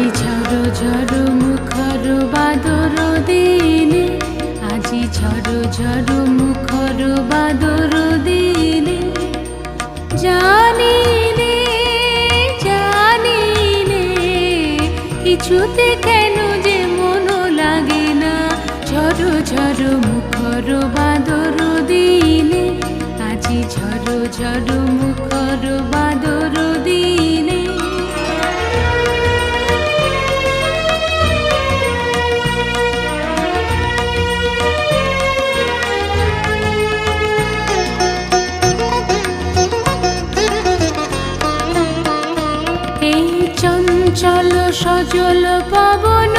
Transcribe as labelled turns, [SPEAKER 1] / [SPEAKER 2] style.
[SPEAKER 1] আজি ঝড় ঝড় মুখর বাদর দিনে, আজি ঝড় ঝড় মুখর বাদর দিনে, জানি নে জানি নে কিছুতে কেন যে মন লাগে না। ঝড় ঝড় মুখর বাদর দিনে, আজি ঝড় ঝড় মুখর বাদর দিনে। এই চঞ্চল সজল পবন